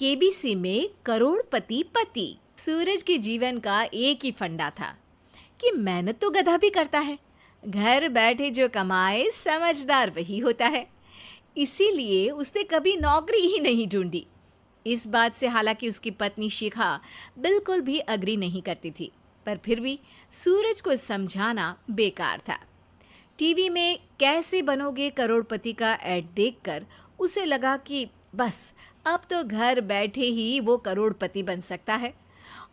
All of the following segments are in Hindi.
केबीसी में करोड़पति पति। सूरज के जीवन का एक ही फंडा था कि मेहनत तो गधा भी करता है, घर बैठे जो कमाए समझदार वही होता है। इसीलिए उसने कभी नौकरी ही नहीं ढूंढी। इस बात से हालांकि उसकी पत्नी शिखा बिल्कुल भी अग्री नहीं करती थी, पर फिर भी सूरज को समझाना बेकार था। टीवी में कैसे बनोगे करोड़पति का ऐड देखकर उसे लगा कि बस अब तो घर बैठे ही वो करोड़पति बन सकता है,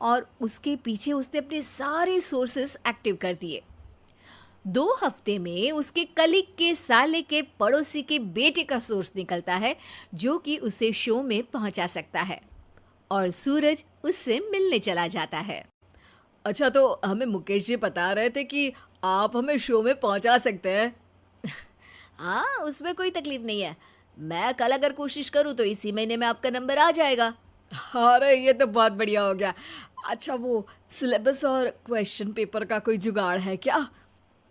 और उसके पीछे उसने अपने सारे सोर्सेस एक्टिव कर दिए। 2 हफ्ते में उसके कलीग के साले के पड़ोसी के बेटे का सोर्स निकलता है जो कि उसे शो में पहुंचा सकता है, और सूरज उससे मिलने चला जाता है। अच्छा, तो हमें मुकेश जी बता रहे थे कि आप हमें शो में पहुंचा सकते हैं। हाँ, उसमें कोई तकलीफ नहीं है। मैं कल अगर कोशिश करूँ तो इसी महीने में आपका नंबर आ जाएगा। अरे ये तो बहुत बढ़िया हो गया। अच्छा, वो सिलेबस और क्वेश्चन पेपर का कोई जुगाड़ है क्या?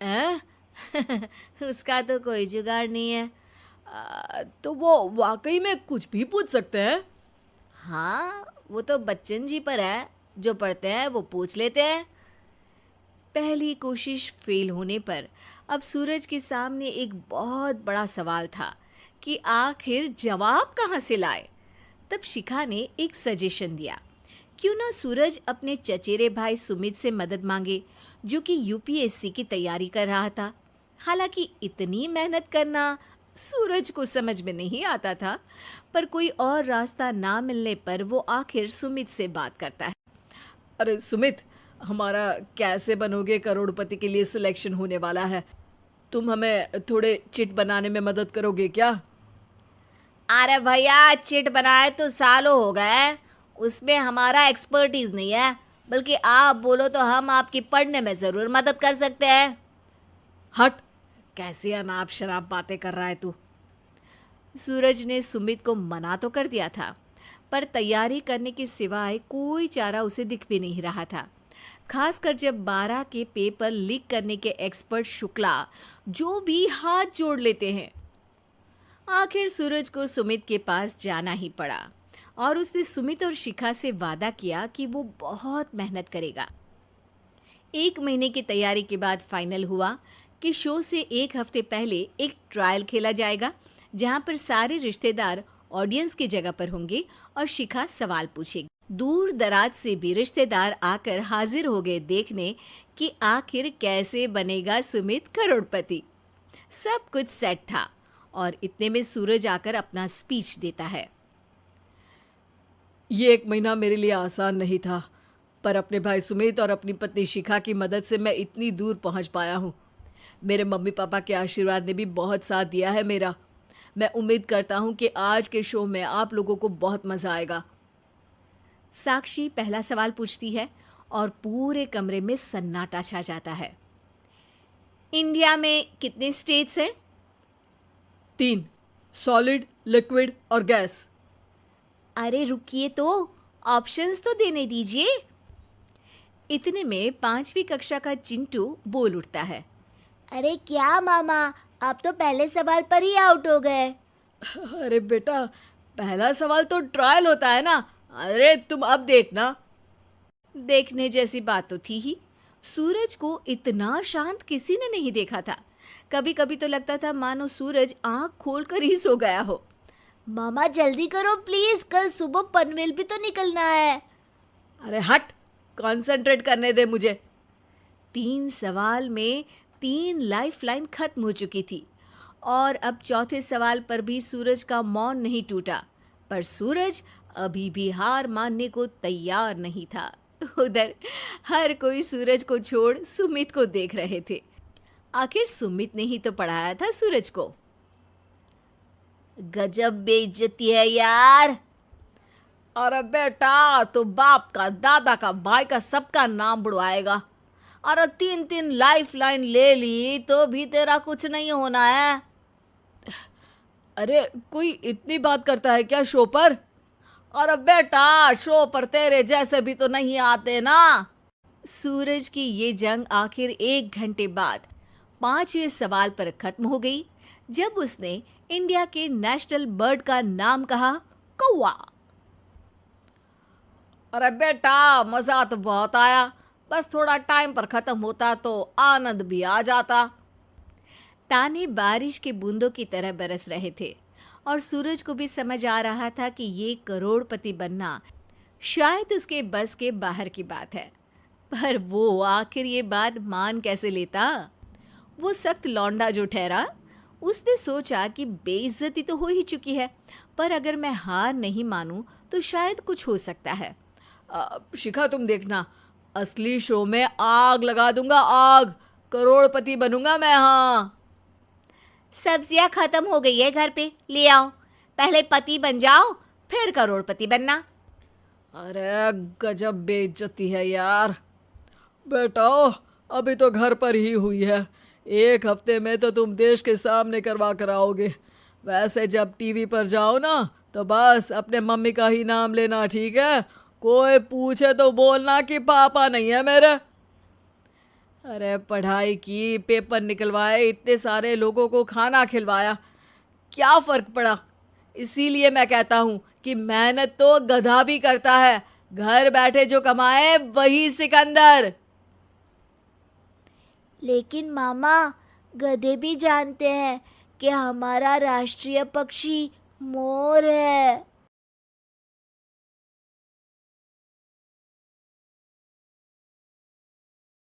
हैं? उसका तो कोई जुगाड़ नहीं है। तो वो वाकई में कुछ भी पूछ सकते हैं? हाँ, वो तो बच्चन जी पर है, जो पढ़ते हैं वो पूछ लेते हैं। पहली कोशिश फेल होने पर अब सूरज के सामने एक बहुत बड़ा सवाल था कि आखिर जवाब कहाँ से लाए। तब शिखा ने एक सजेशन दिया, क्यों ना सूरज अपने चचेरे भाई सुमित से मदद मांगे, जो कि यूपीएससी की तैयारी कर रहा था। हालांकि इतनी मेहनत करना सूरज को समझ में नहीं आता था, पर कोई और रास्ता ना मिलने पर वो आखिर सुमित से बात करता है। अरे सुमित, हमारा कैसे बनोगे करोड़पति के लिए सिलेक्शन होने वाला है। तुम हमें थोड़े चिट बनाने में मदद करोगे क्या? अरे भैया, चिट बनाए तो सालों हो गए, उसमें हमारा एक्सपर्टीज नहीं है, बल्कि आप बोलो तो हम आपकी पढ़ने में ज़रूर मदद कर सकते हैं। हट, कैसी अनाप शराब बातें कर रहा है तू। सूरज ने सुमित को मना तो कर दिया था, पर तैयारी करने के सिवाय कोई चारा उसे दिख भी नहीं रहा था, खासकर जब 12 के पेपर लीक करने के एक्सपर्ट शुक्ला जो भी हाथ जोड़ लेते हैं। आखिर सूरज को सुमित के पास जाना ही पड़ा, और उसने सुमित और शिखा से वादा किया कि वो बहुत मेहनत करेगा। 1 महीने की तैयारी के बाद फाइनल हुआ कि शो से 1 हफ्ते पहले एक ट्रायल खेला जाएगा, जहां पर सारे रिश्तेदार ऑडियंस की जगह पर होंगे और शिखा सवाल पूछेगी। दूर दराज से भी रिश्तेदार आकर हाजिर हो गए देखने कि आखिर कैसे बनेगा सुमित करोड़पति। सब कुछ सेट था, और इतने में सूरज आकर अपना स्पीच देता है। ये 1 महीना मेरे लिए आसान नहीं था, पर अपने भाई सुमित और अपनी पत्नी शिखा की मदद से मैं इतनी दूर पहुंच पाया हूँ। मेरे मम्मी पापा के आशीर्वाद ने भी बहुत साथ दिया है मेरा। मैं उम्मीद करता हूँ कि आज के शो में आप लोगों को बहुत मज़ा आएगा। साक्षी पहला सवाल पूछती है और पूरे कमरे में सन्नाटा छा जाता है। इंडिया में कितने स्टेट्स हैं? 3, सॉलिड, लिक्विड और गैस। अरे रुकिए, तो ऑप्शंस तो देने दीजिए। इतने में 5वीं कक्षा का चिंटू बोल उठता है। अरे क्या मामा, आप तो पहले सवाल पर ही आउट हो गए। अरे बेटा, पहला सवाल तो ट्रायल होता है ना। अरे तुम अब देखना। देखने जैसी बात तो थी ही। सूरज को इतना शांत किसी ने नहीं देखा था। कभी कभी तो लगता था मानो सूरज आंख खोलकर ही सो गया हो। मामा जल्दी करो प्लीज, कल सुबह पनवेल भी तो निकलना है। अरे हट, कंसंट्रेट करने दे मुझे। 3 सवाल में 3 लाइफलाइन खत्म हो चुकी थी, और अब चौथे सवाल पर भी सूरज का मौन नहीं टूटा। पर सूरज अभी भी हार मानने को तैयार नहीं था। उधर हर कोई सूरज को छोड़ सुमित को देख रहे थे। आखिर सुमित ने ही तो पढ़ाया था सूरज को। गजब बेइज्जती है यार। अरे बेटा, तो बाप का, दादा का, भाई का, सबका नाम बुड़वाएगा। अरे 3 लाइफलाइन ले ली तो भी तेरा कुछ नहीं होना है। अरे कोई इतनी बात करता है क्या शो पर? अरे बेटा, शो पर तेरे जैसे भी तो नहीं आते ना। सूरज की ये जंग आखिर 1 घंटे बाद 5वें सवाल पर खत्म हो गई, जब उसने इंडिया के नेशनल बर्ड का नाम कहा, कौवा। अरे बेटा, मजा तो बहुत आया, बस थोड़ा टाइम पर खत्म होता तो आनंद भी आ जाता। ताने बारिश के बूंदों की तरह बरस रहे थे और सूरज को भी समझ आ रहा था कि ये करोड़पति बनना शायद उसके बस के बाहर की बात है। पर वो आखिर ये बात मान कैसे लेता? वो सख्त लौंडा जो ठहरा, उसने सोचा कि बेइज्जती तो हो ही चुकी है, पर अगर मैं हार नहीं मानूं तो शायद कुछ हो सकता है। शिखा, तुम देखना, असली शो में आग लगा दूंगा, आग। करोड़पति बनूंगा मैं। हाँ, सब्जियां खत्म हो गई है घर पे, ले आओ। पहले पति बन जाओ, फिर करोड़पति बनना। अरे गजब बेइज्जती है यार। बेटा, अभी तो घर पर ही हुई है, 1 हफ्ते में तो तुम देश के सामने करवा कर आओगे। वैसे जब टीवी पर जाओ ना, तो बस अपने मम्मी का ही नाम लेना, ठीक है? कोई पूछे तो बोलना कि पापा नहीं है मेरे। अरे पढ़ाई की, पेपर निकलवाए, इतने सारे लोगों को खाना खिलवाया, क्या फ़र्क पड़ा? इसीलिए मैं कहता हूँ कि मेहनत तो गधा भी करता है, घर बैठे जो कमाए वही सिकंदर। लेकिन मामा, गधे भी जानते हैं कि हमारा राष्ट्रीय पक्षी मोर है।